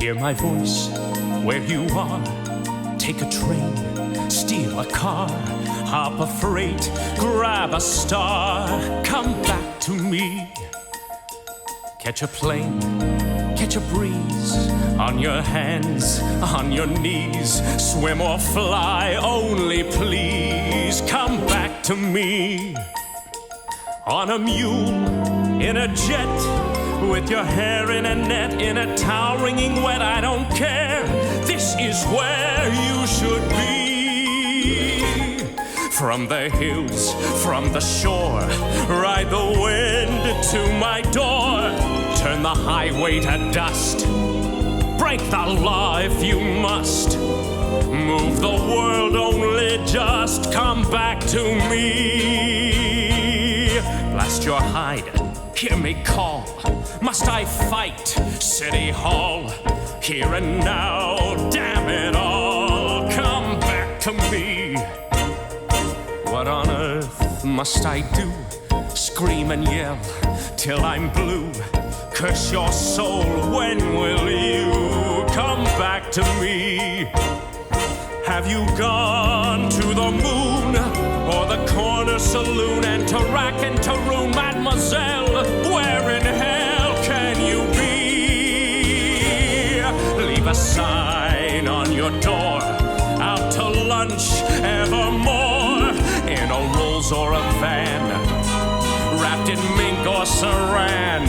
Hear my voice where you are. Take a train, steal a car, hop a freight, grab a star. Come back to me. Catch a plane, catch a breeze. On your hands, on your knees. Swim or fly, only please come back to me. On a mule, in a jet, with your hair in a net, in a towel wringing wet, I don't care. This is where you should be. From the hills, from the shore, ride the wind to my door. Turn the highway to dust. Break the law if you must. Move the world, only just come back to me. Blast your hide, hear me call. Must I fight City Hall? Here and now, damn it all, come back to me. What on earth must I do? Scream and yell till I'm blue. Curse your soul, when will you come back to me? Have you gone to the moon or the corner saloon and to rack and to ruin, mademoiselle? Where in hell can you be? Leave a sign on your door, out to lunch evermore, in a Rolls or a van, wrapped in mink or saran.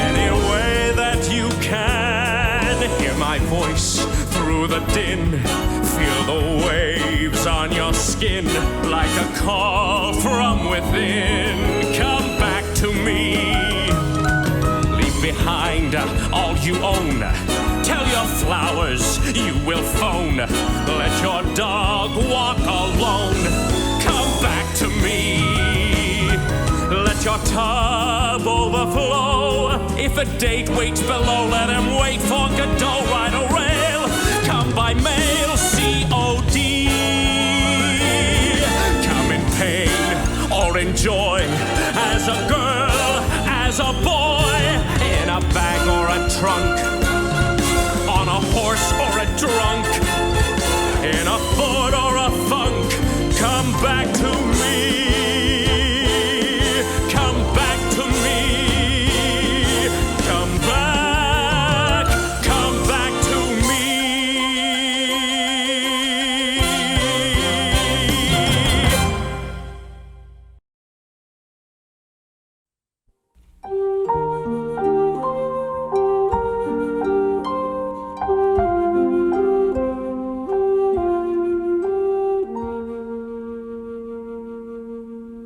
Any way that you can, hear my voice through the din. Feel the waves on your skin like a call from within. Come back to me. Leave behind all you own. Tell your flowers you will phone. Let your dog walk alone. Come back to me. Let your tub overflow. If a date waits below, let him wait for Godot. Ride a rail, come by mail, COD. Come in pain or in joy, as a girl, as a boy, in a bag or a trunk, on a horse or a drunk, in a Ford or a funk. Come back to me.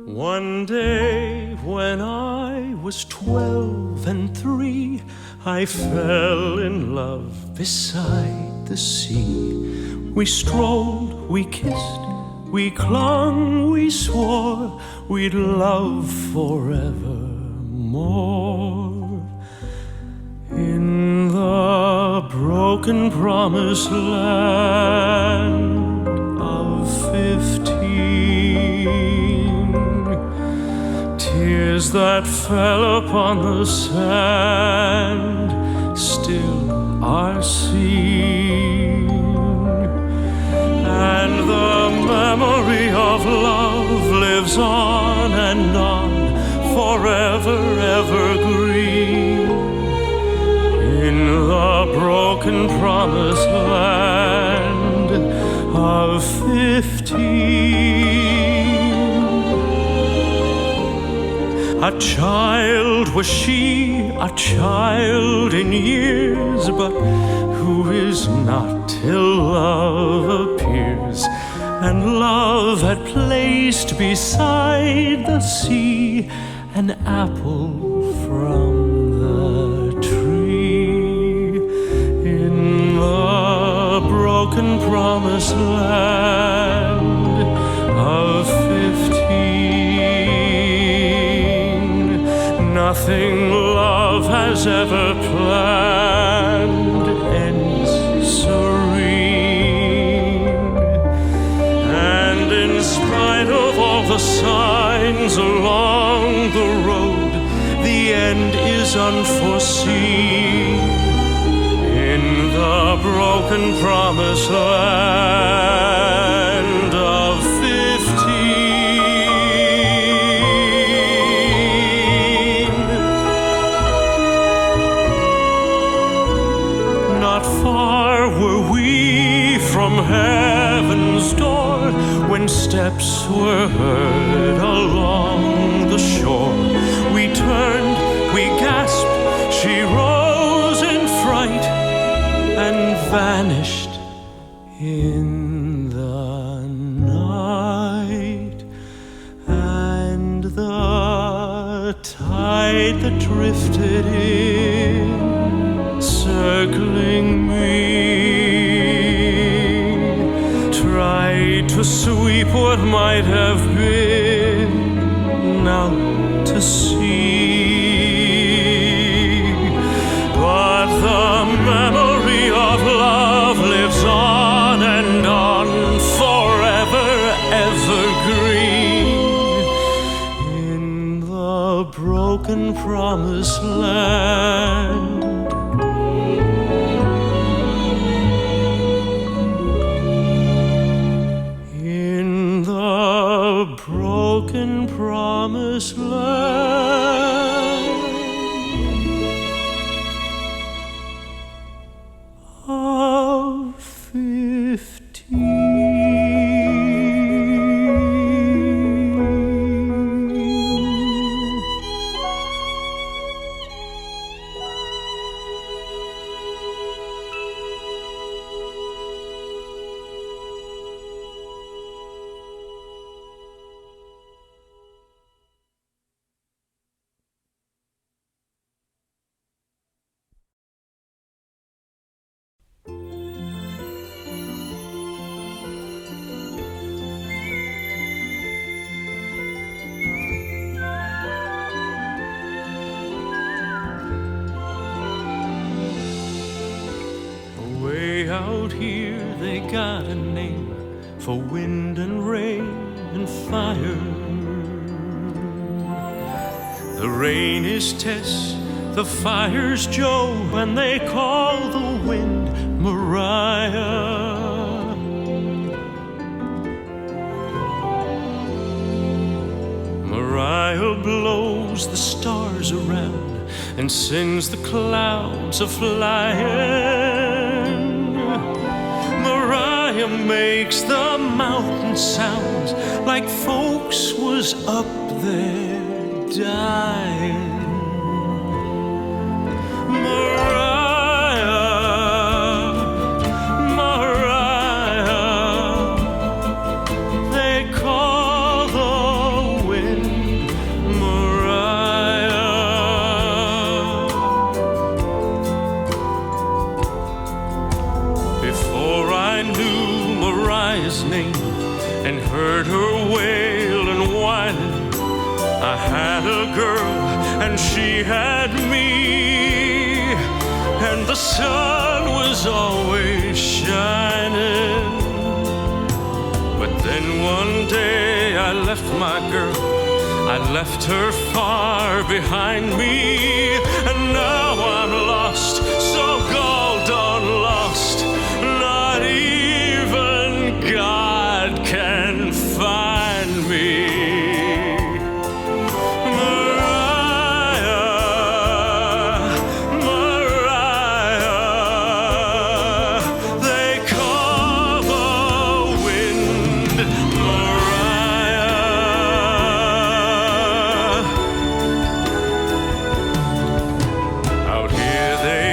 One day when I was 12 and 3, I fell in love beside the sea. We strolled, we kissed, we clung, we swore we'd love forevermore. In the broken promised land of 15, tears that fell upon the sand still are seen, and the memory of love lives on and on, forever evergreen, in the broken promised land of 15. A child was she, a child in years, but who is not till love appears, and love had placed beside the sea an apple from the tree. In the broken promised land of 15, nothing love has ever planned ends serene, and in spite of all the signs along the road, the end is unforeseen. In the broken promised land of 15. Not far were we from heaven's door when steps were heard along the shore. We turned, we gasped, she rose in fright and vanished in the night. And the tide that drifted in, circling me, tried to sweep what might have been out to sea. But the memory of love lives on and on, forever evergreen, in the broken promised land. In the broken promised land of 15. Out here they got a name for wind and rain and fire. The rain is Tess, the fire's Joe, and they call the wind Mariah. Mariah blows the stars around and sends the clouds a-flying. Mariah makes the mountain sound like folks was up there dying. Mariah, Mariah, they call the wind Mariah. Before I knew Mariah's name and heard her wail and whining, I had a girl and she had me, and the sun was always shining. But then one day I left my girl, I left her far behind me, and now I'm lost, so gone lost. Not even God can find me. Mariah, Mariah, they call the wind Mariah. Out here they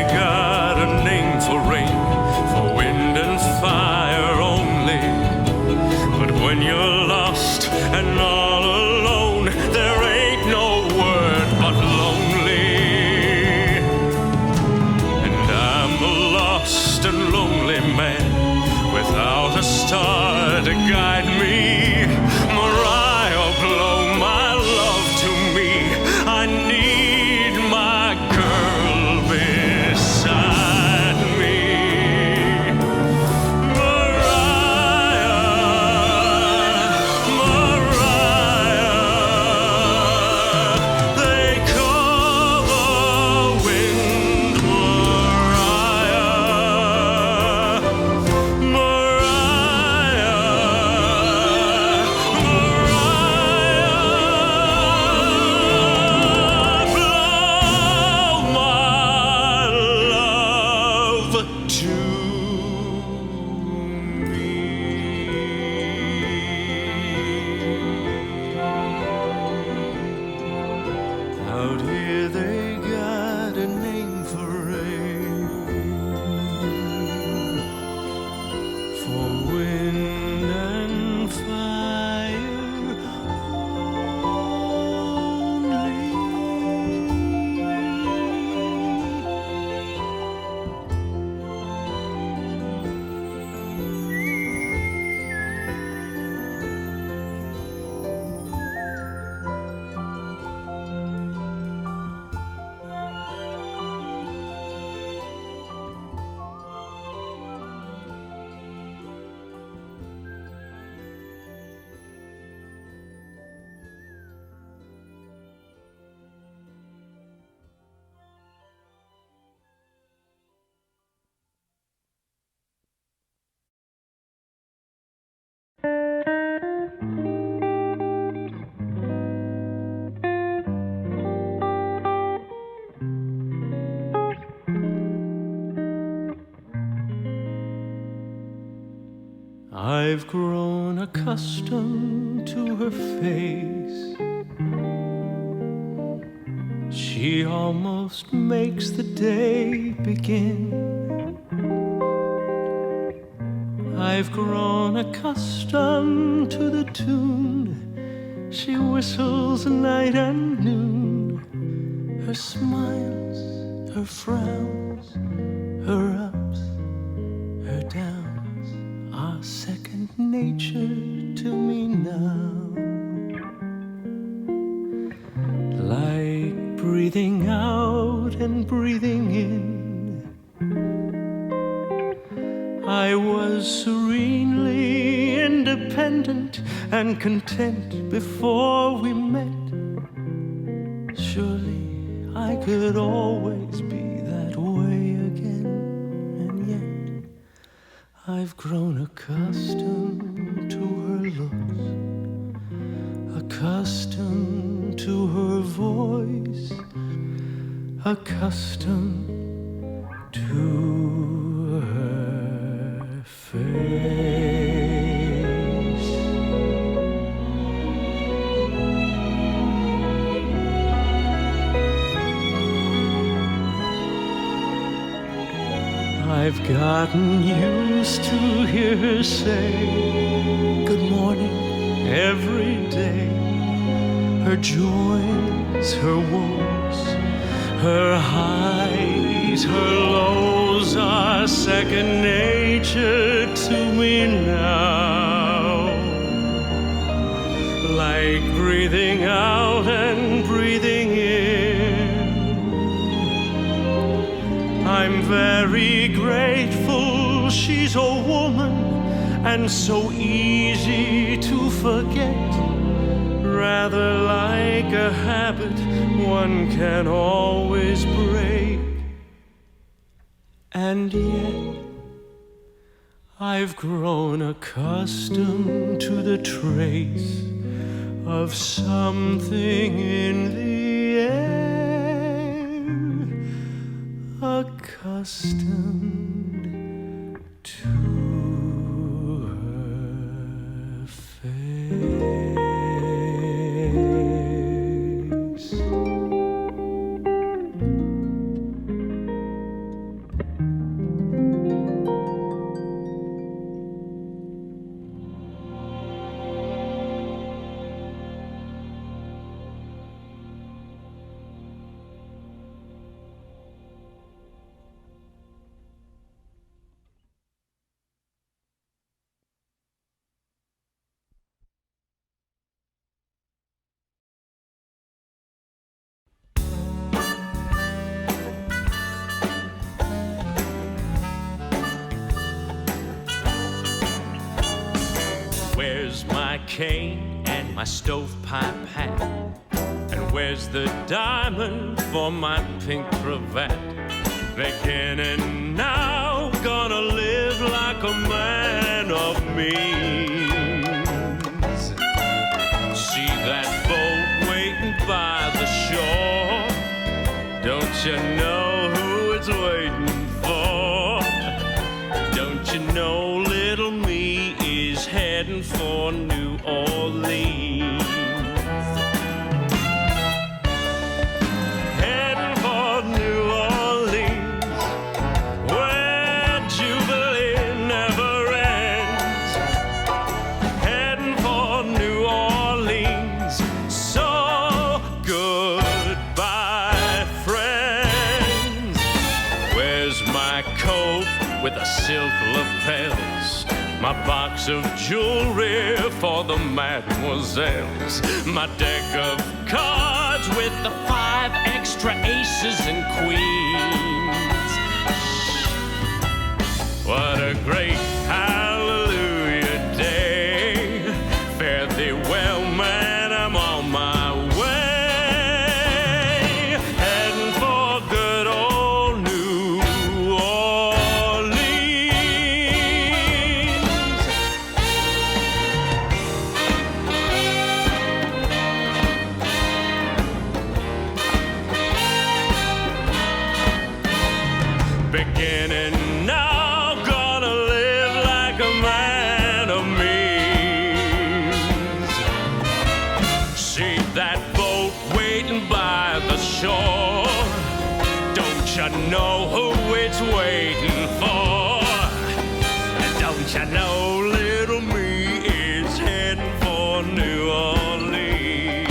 I've grown accustomed to her face. She almost makes the day begin. I've grown accustomed to the tune she whistles night and noon. Her smiles, her frowns, her ups, her downs are second nature to me now. Like breathing out and breathing in, I was serenely independent and content before we met. Surely I could always be that way again, and yet I've grown accustomed to her looks, accustomed to her voice, accustomed to her face. I've gotten used to hear her say good morning every day. Her joys, her woes, her highs, her lows are second nature to me now. Like breathing out and breathing in, I'm very grateful she's a woman and so easy to forget. Rather like a habit one can always break. And yet I've grown accustomed to the trace of something in the air, accustomed to her face. Where's my cane and my stovepipe hat? And where's the diamond for my pink cravat? Beginning now, gonna live like a man of means. See that boat waiting by the shore? Don't you know who it's waiting for? Don't you know little me is heading for New Orleans? Heading for New Orleans, where Jubilee never ends. Heading for New Orleans, so goodbye, friends. Where's my coat with a silk lapels? My box of jewelry for the mademoiselles. My deck of cards with the 5 extra aces and queens. What a great hallelujah day. Fare thee well, man, I'm on my way. Heading for good old New Orleans. you know who it's waiting for? Don't you know little me is heading for New Orleans?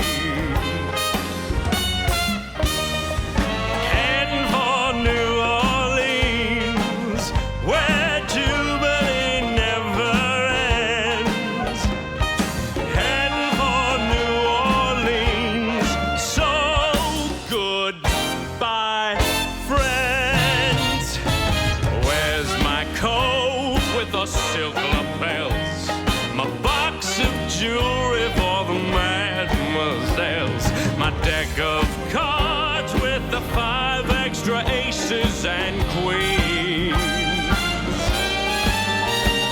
Heading for New Orleans, where jubilee never ends. Heading for New Orleans, so goodbye, friends. Where's my coat with the silk lapels? My box of jewelry for the mademoiselles? My deck of cards with the 5 extra aces and queens?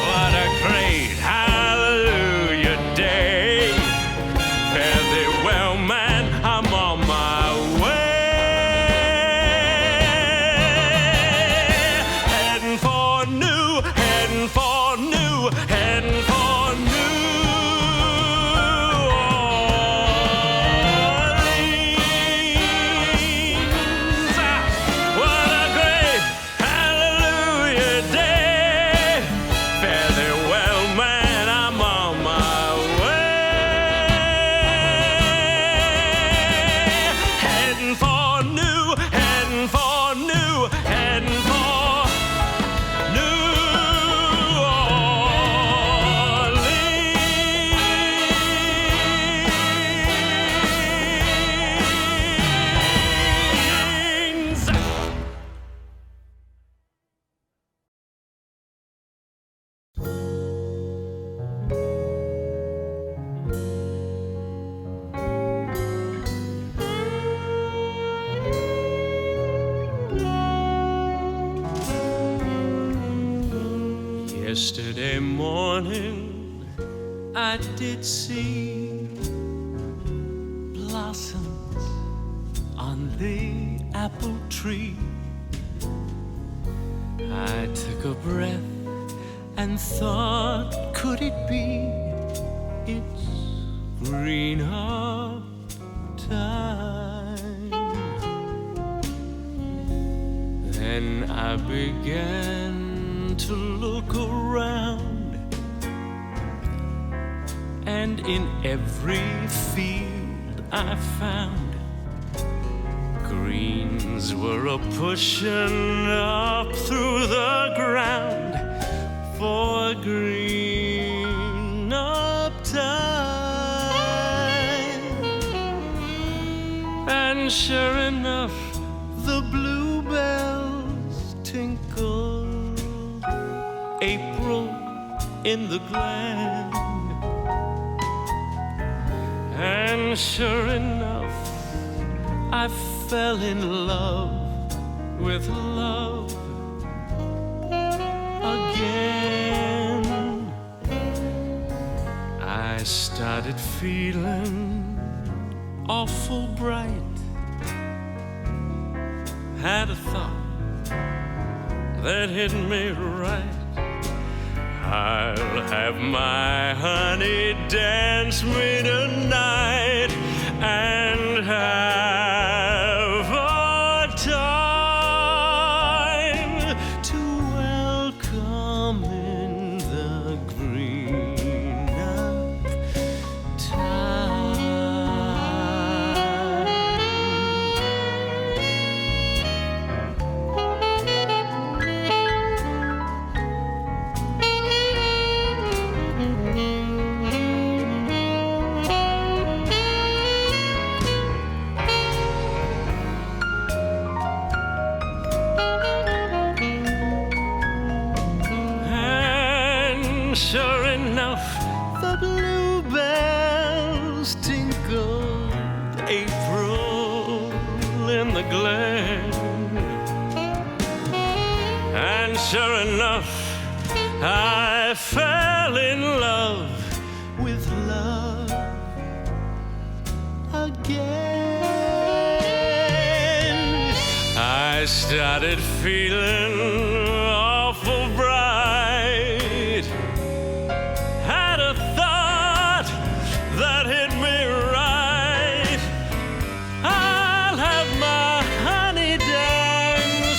What a great hallelujah day. Fare thee well, man, I'm on my way. Heading for new, heading for new, heading for New Orleans. What a great hallelujah day. Fare thee well, man, I'm on my way. Heading for new, heading for new, heading for New Orleans. Yesterday morning I did see blossoms on the apple tree. I took a breath and thought, could it be it's green up time? Then I began to look around, and in every field I found greens were a pushing up through the ground for green up time. And sure enough, the bluebells tinkle. April in the glen. And sure enough, I fell in love with love again. I started feeling awful bright. Had a thought that hit me right. I'll have my honey dance me tonight and have a time to welcome in the green up time. Sure enough, the bluebells tinkled. April in the glen. And sure enough, I fell in love with love again. I started feeling awful bright. Had a thought that hit me right. I'll have my honey dance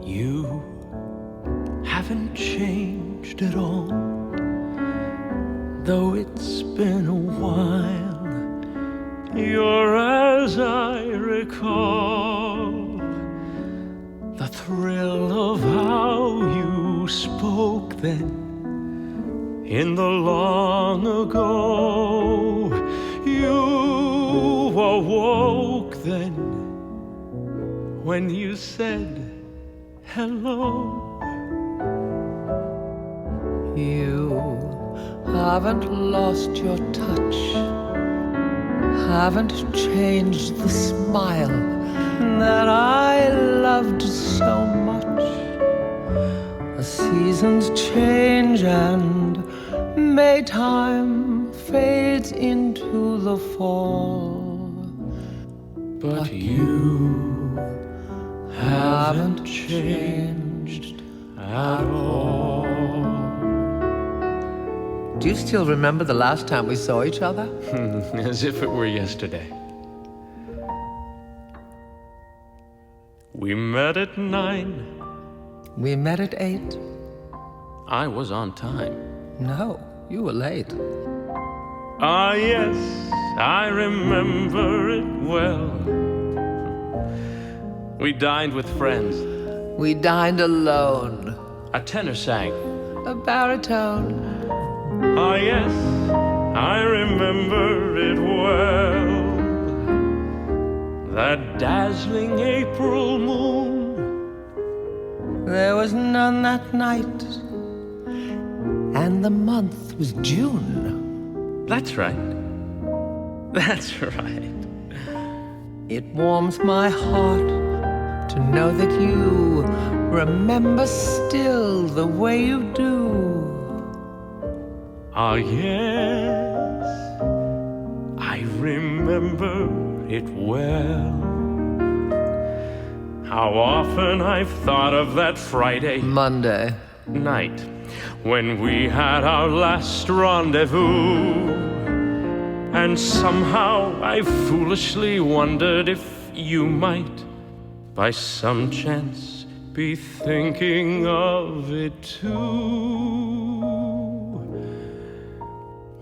You haven't changed at all, though it's been a while. You're as I recall, the thrill of how you spoke then in the long ago. You awoke then when you said hello. You haven't lost your touch, haven't changed the smile that I loved so much. The seasons change and Maytime fades into the fall, But you haven't changed at all. Do you still remember the last time we saw each other? As if it were yesterday. We met at 9. We met at 8. I was on time. No, you were late. Ah, yes, I remember it well. We dined with friends. We dined alone. A tenor sang. A baritone. Ah, yes, I remember it well. That dazzling April moon. There was none that night, and the month was June. That's right. That's right. It warms my heart to know that you remember still the way you do. Ah, yes, I remember it well. How often I've thought of that Friday Monday night when we had our last rendezvous. And somehow I foolishly wondered if you might, by some chance, be thinking of it too.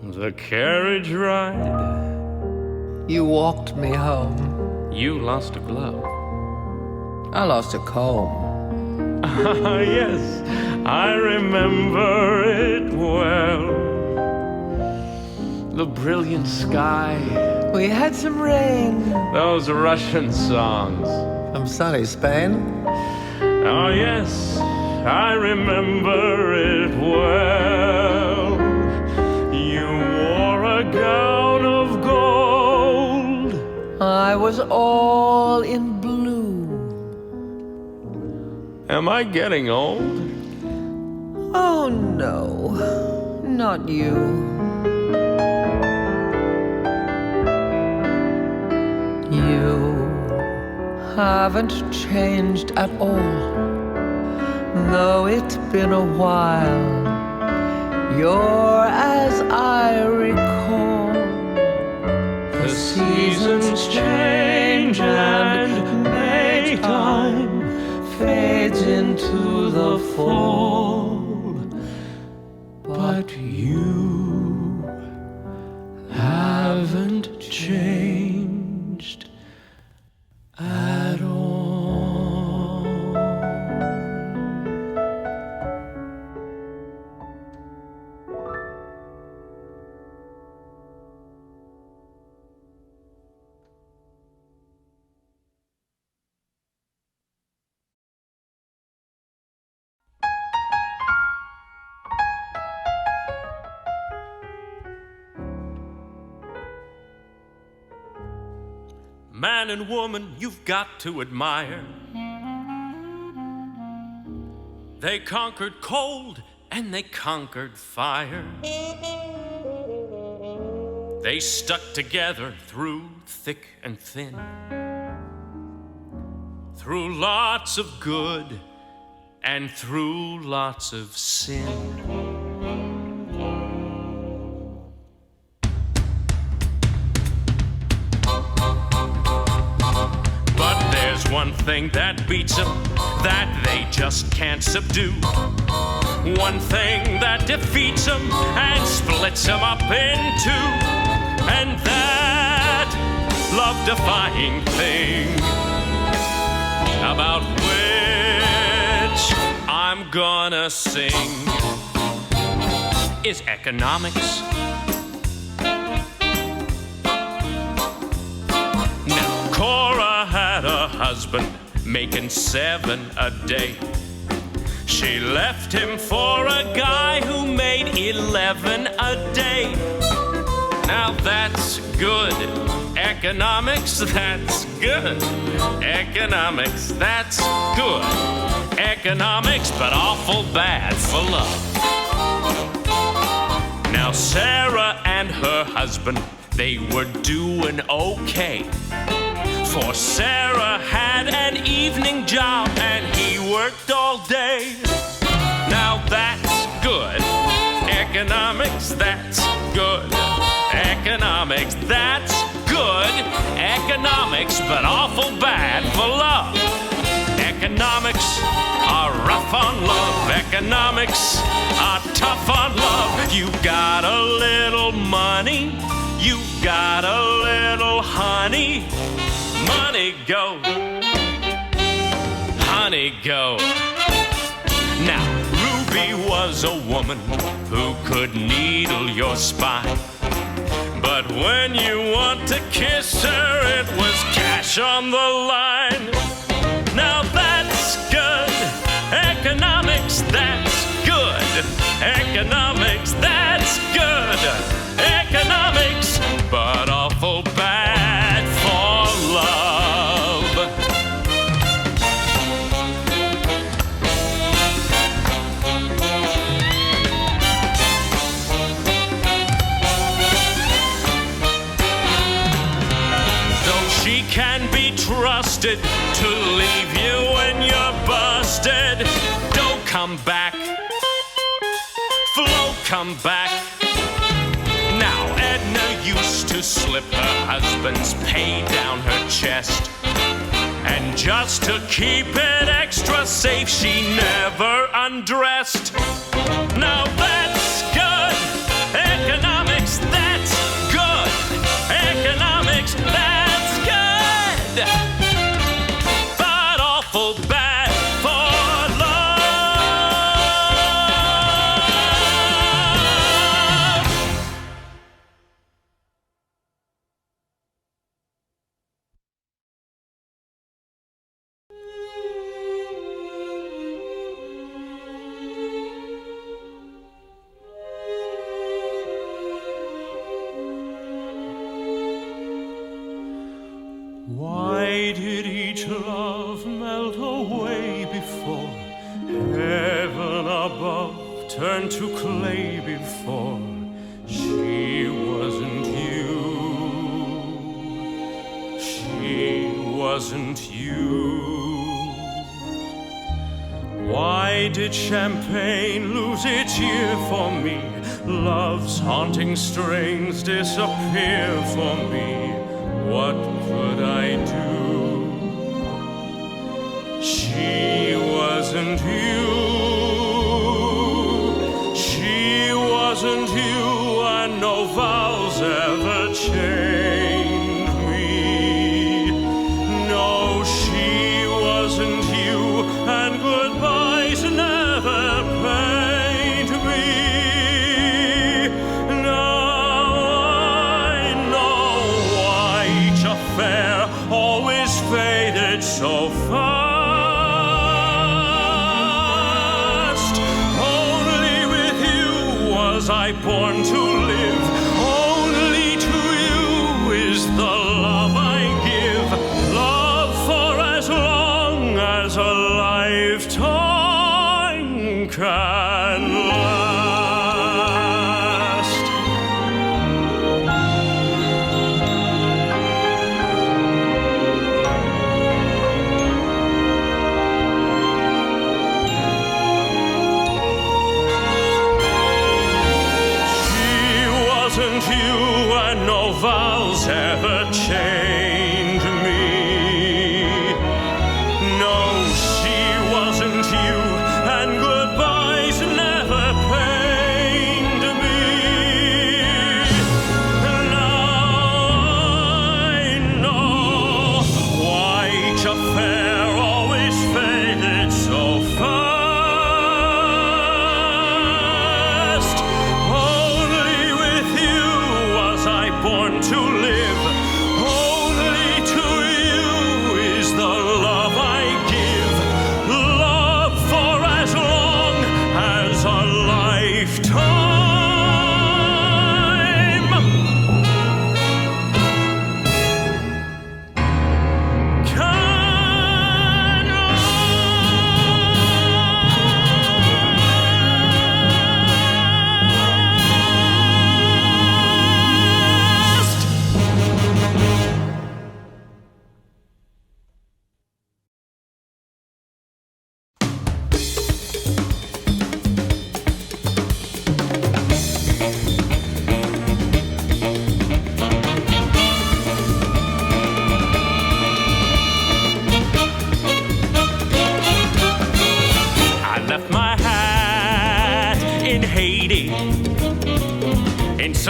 The carriage ride. you walked me home. You lost a glove. I lost a comb. Ah, yes, I remember it well. The brilliant sky. We had some rain Those Russian songs. from sunny Spain. Oh, yes, I remember it well. You wore a gown of gold. I was all in blue. Am I getting old? Oh no, not you. You haven't changed at all, though it's been a while. You're as I recall. The seasons change and Maytime fades into the fall, but you haven't changed at all. man and woman you've got to admire. They conquered cold and they conquered fire. They stuck together through thick and thin, through lots of good and through lots of sin. But there's one thing that beats them, that they just can't subdue. One thing that defeats them and splits them up in two. And that love-defying thing, about which I'm gonna sing, is economics. Now, Cora had a husband making $7 a day. She left him for a guy who made $11 a day. Now that's good. Economics, that's good. Economics, that's good. Economics, but awful bad for love. Now Sarah and her husband, they were doing okay. For Sarah had an evening job and he worked all day. Now that's good. Economics, that's good. Economics, that's good. Economics, but awful bad for love. Economics are rough on love. Economics are tough on love. You got a little money, you got a little honey. Money go, honey go. Now, Ruby was a woman who could needle your spine. But when you want to kiss her, it was cash on the line. Now that's good. Economics, that's good. Economics, that's good. Economics, but awful bad for love. Though she can be trusted to leave you when you're busted, don't come back. Flo, come back. Now, Edna used to slip her husband's pay down her chest. And just to keep it extra safe, she never undressed. Now that's good. Economics, that's good. Economics, that's good. But awful bad for Why did each love melt away before heaven above turned to clay before she wasn't you? She wasn't you. Why did champagne lose its year for me? Love's haunting strings disappear for me. What could I do? She wasn't you. She wasn't you, and no vows ever changed me. No, she wasn't you, and goodbyes never pained me. Always faded so fast. Only with you was I born to live. Only to you is the love I give.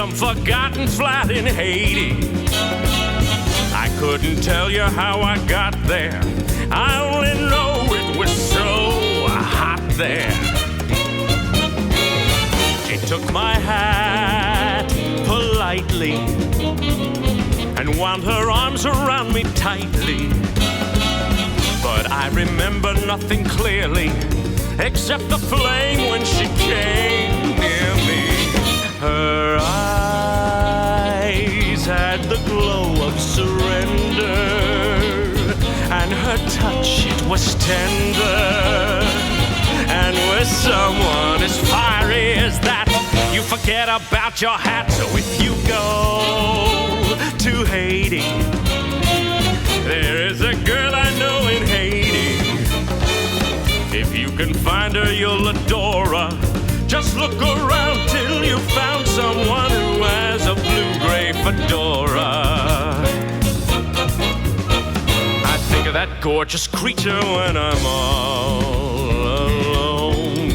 some forgotten flat in Haiti. I couldn't tell you how I got there. I only know it was so hot there. She took my hat politely and wound her arms around me tightly. But I remember nothing clearly except the flame when she came near me. Her eyes had the glow of surrender, and her touch, it was tender. And with someone as fiery as that, you forget about your hat. So if you go to Haiti, there is a girl I know in Haiti. If you can find her, you'll adore her. Just look around till you found someone who has a blue-gray fedora. I think of that gorgeous creature when I'm all alone.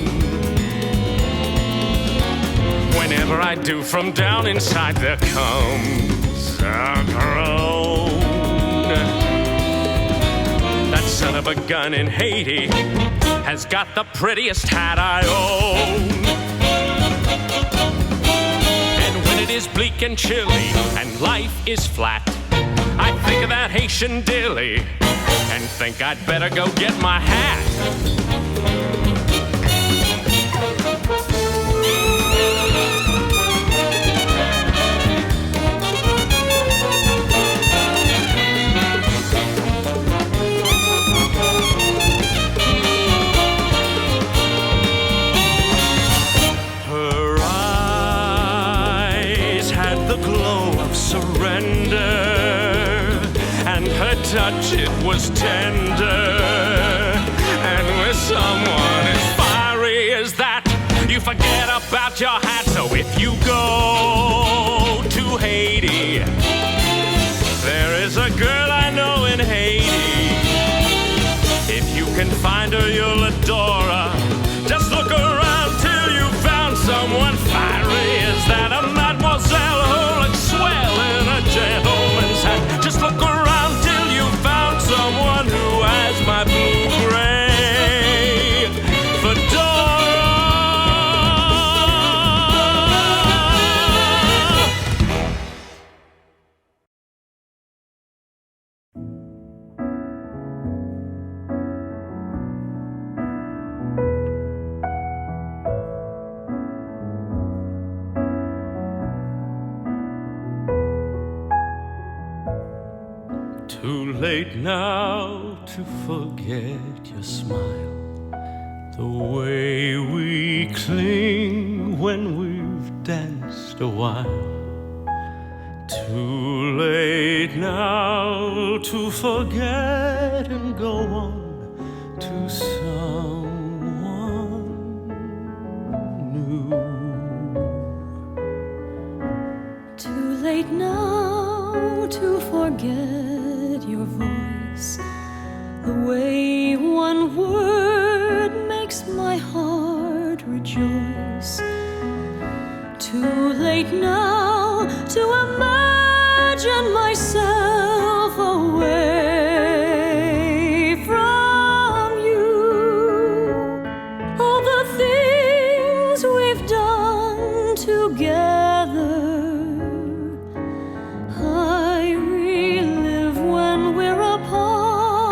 Whenever I do, from down inside there comes a groan. That son of a gun in Haiti has got the prettiest hat I own. And when it is bleak and chilly and life is flat, I think of that Haitian dilly and think I'd better go get my hat. Touch, it was tender, and with someone as fiery as that, you forget about your hat. So if you go to Haiti, there is a girl I know in Haiti. If you can find her, you'll adore her. Just look around till you found someone fiery as that. A mademoiselle who looks swell in a gentleman's hat. Just look around someone who has my blue-gray fedora. Too late now to forget your smile, the way we cling when we've danced a while. Too late now to forget and go on to someone new. Too late now to forget your voice, the way one word makes my heart rejoice. Too late now to imagine myself away from you. All the things we've done together, I relive when we're apart.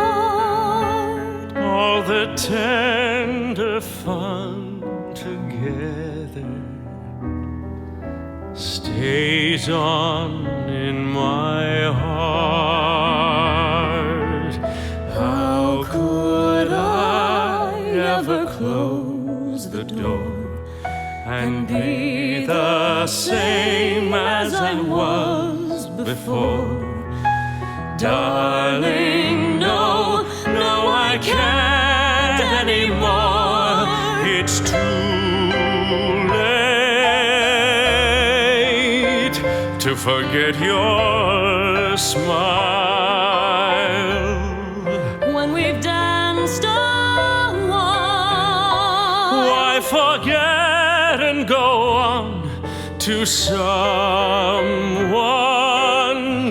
All the tender fun together stays on in my heart. How could I ever close the door and be the same as I was before? Darling, no, no, I can't anymore. It's too late to forget your smile. When we've danced a while, Why forget and go on to someone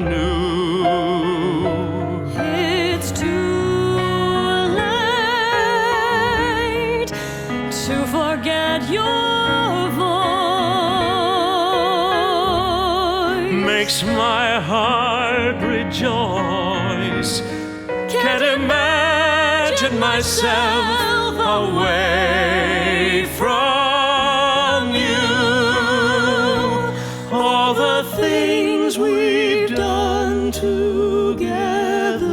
new. It's too late to forget your voice. Makes my heart rejoice. Can't imagine myself away from you. All the things we've done together,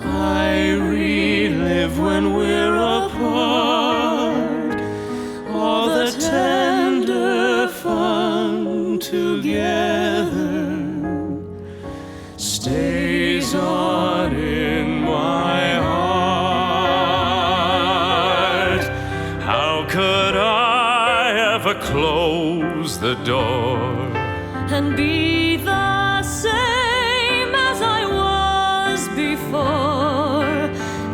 I relive when we're apart. All the tender fun together stays on in my heart. How could I ever close the door And be the same as I was before?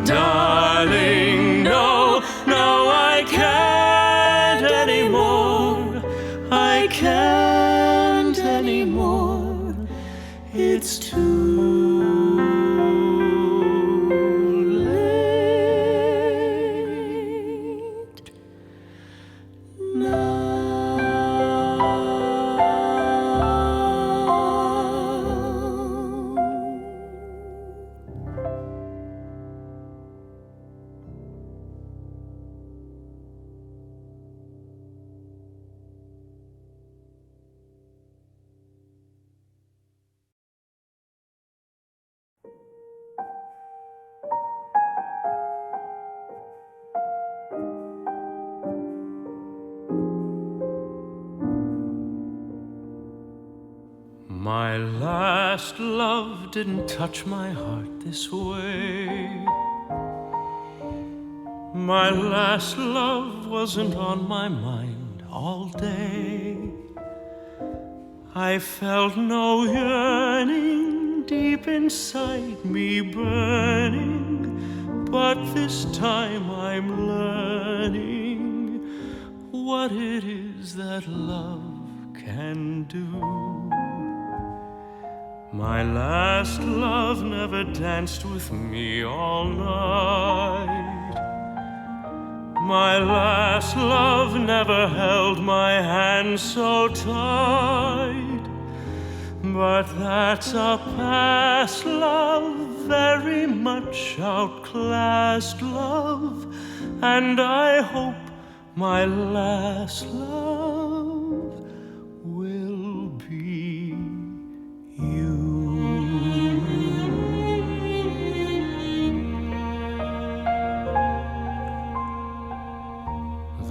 darling? No, no, I can't anymore. I can't anymore. It's too late now. My last love didn't touch my heart this way. My last love wasn't on my mind all day. I felt no yearning deep inside me burning, but this time I'm learning what it is that love can do. My last love never danced with me all night. My last love never held my hand so tight. But that's a past love, very much outclassed love, and I hope my last love will be you.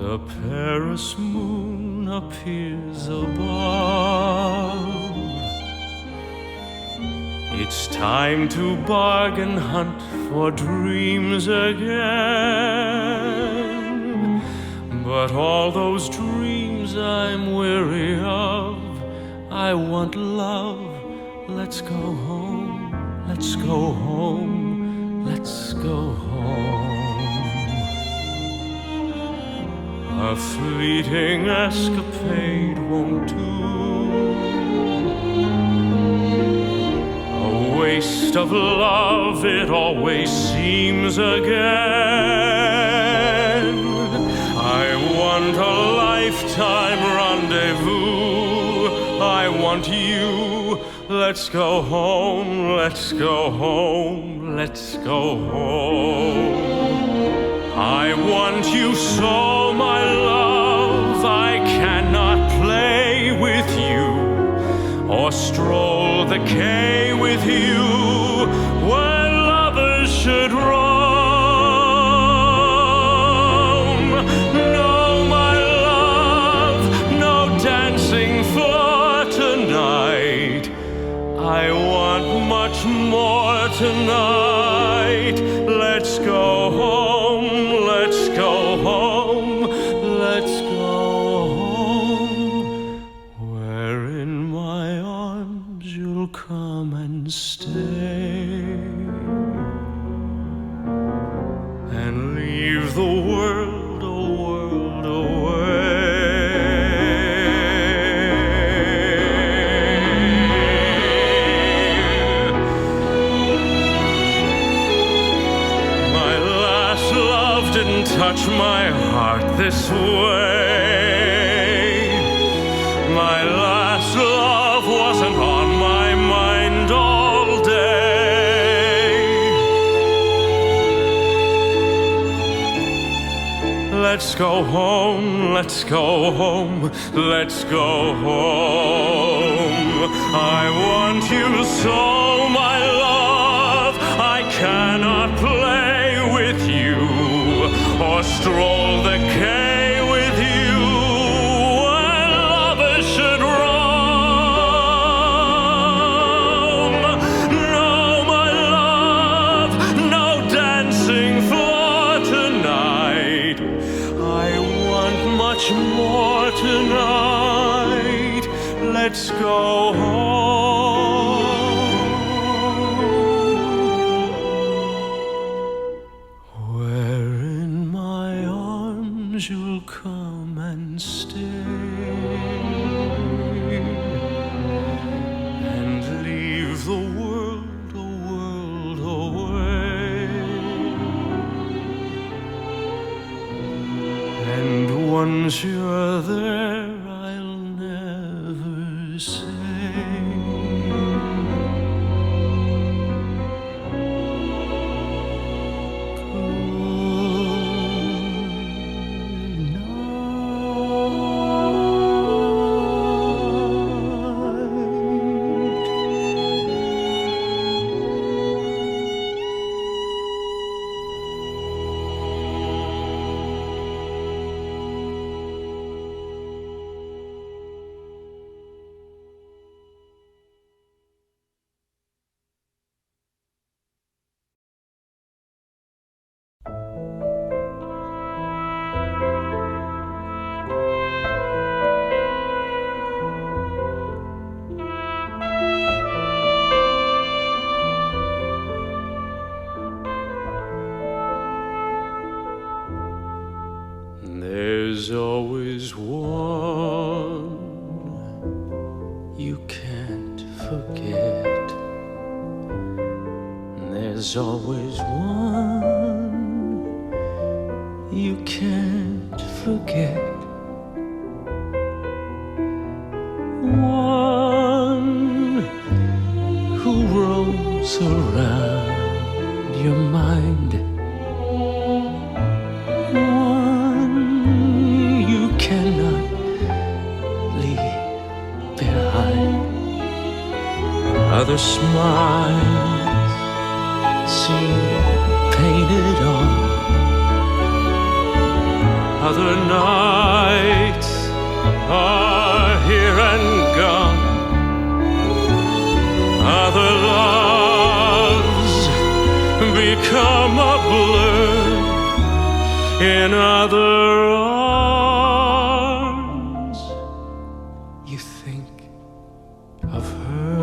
The Paris moon appears above. It's time to bargain hunt for dreams again. But all those dreams I'm weary of. I want love. Let's go home. Let's go home. Let's go home. A fleeting escapade won't do. A waste of love it always seems again. I want a lifetime rendezvous. I want you. Let's go home. Let's go home. Let's go home. I want you so, my love. I cannot play with you or stroll the quay with you where lovers should roam. No, my love, no dancing for tonight. I want much more tonight. Let's go home. Let's go home, let's go home, where in my arms you'll come and stay, and leave the world, a world away. touch my heart this way. My last love wasn't on my mind all day. Let's go home, let's go home, let's go home. I want you so, my love, I cannot play with you or stroll the quay with you when lovers should roam. No, my love, no dancing floor tonight. I want much more tonight. Let's go home. Where in my arms you'll come and stay and leave the world a world away. And once you're there, I'll never say there's always one you can't forget. There's always one you can't forget. One who roams around your mind. One you cannot leave behind. Other smiles seem painted on. Other nights are here and gone. Other loves become a blur. In other arms, you think of her.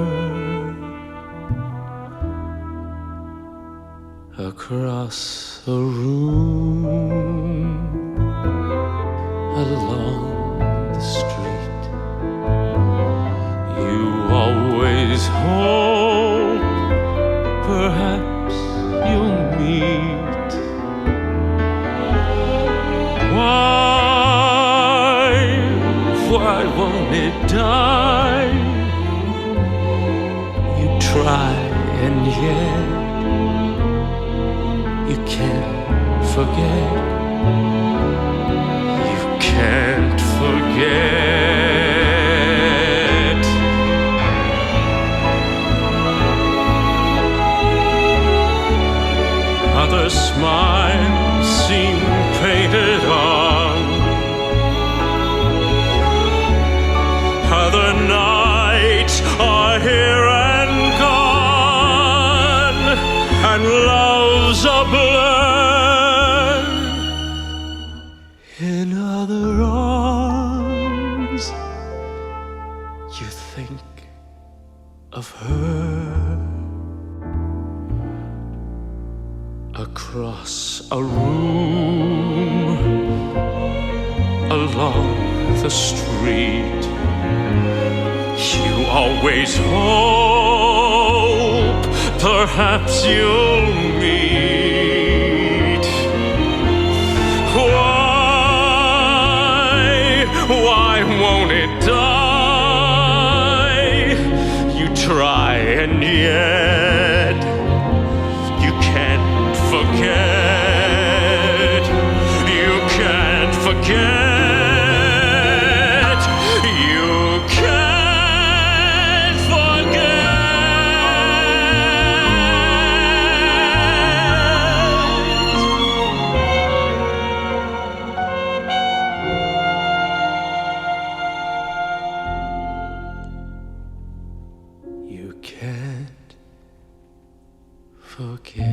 Across a room, along the street, you always hope perhaps you'll meet. Why won't it die? You try and yet you can't forget. You can't forget. Other smiles seem painted on. Other nights are here and gone, and love's a blur. In other arms, you think of her. Across a room, along the street, you always hope perhaps you'll meet. try and yet you can't forget. You can't forget. You can't forget. You can't forget.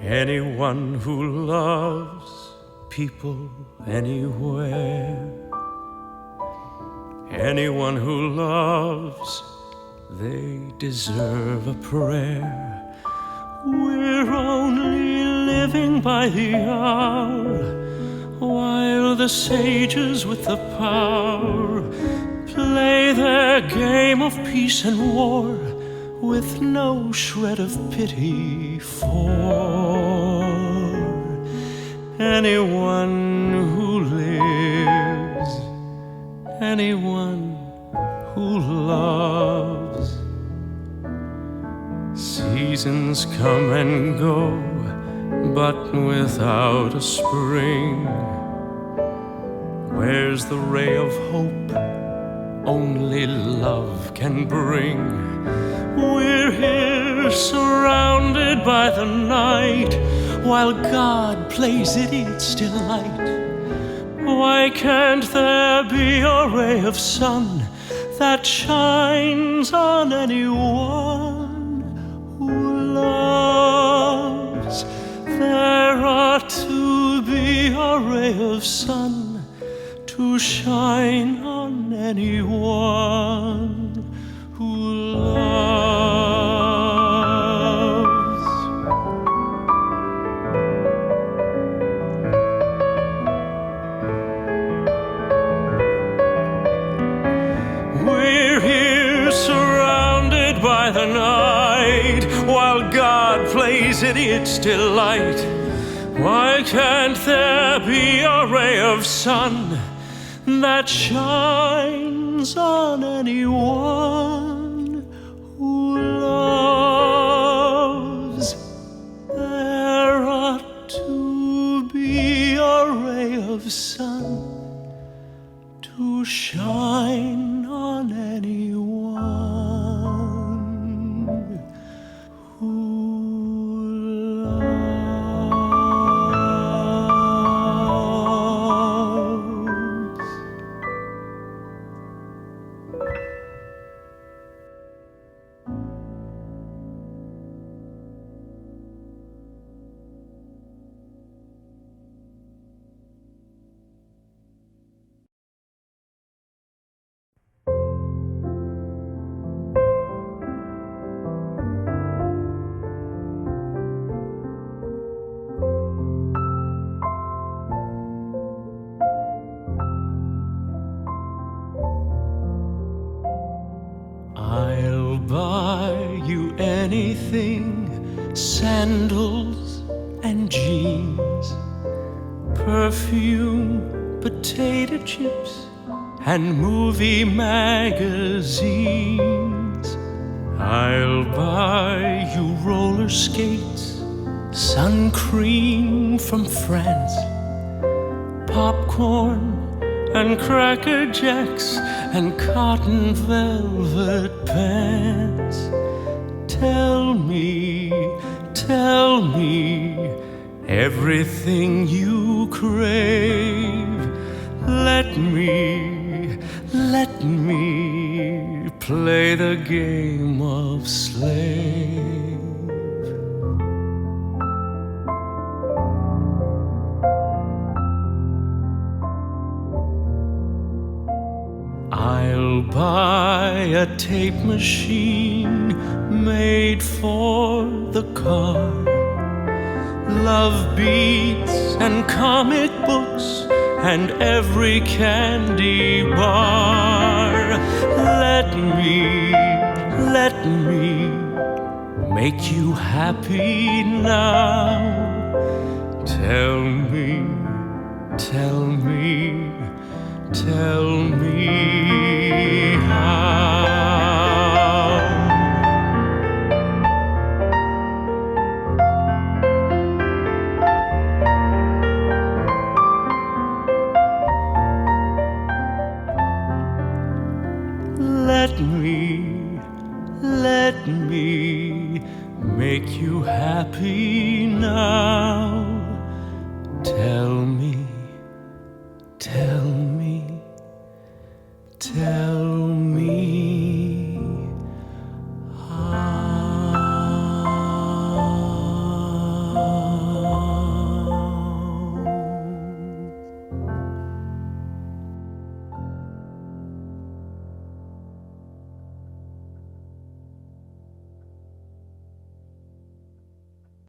Anyone who loves people anywhere, anyone who loves, they deserve a prayer. We're only living by the hour, while the sages with the power play their game of peace and war, with no shred of pity for anyone who lives, anyone who loves. Seasons come and go, but without a spring. Where's the ray of hope only love can bring? We're here surrounded by the night, while God plays its delight. Why can't there be a ray of sun that shines on anyone who loves? There ought to be a ray of sun to shine on anyone who loves. We're here surrounded by the night, while God plays its delight. Why can't there be a ray of sun that shines on anyone who loves? There ought to be a ray of sun to shine on anyone who loves. I'll buy you anything, sandals and jeans, perfume, potato chips, and movie magazines. I'll buy you roller skates, sun cream from France, popcorn and Cracker Jacks and cotton velvet pants. Tell me everything you crave. Let me play the game of slave. I'll buy a tape machine made for the car, love beats and comic books and every candy bar. Let me make you happy now. Tell me, tell me, tell me how. Let me make you happy now. Tell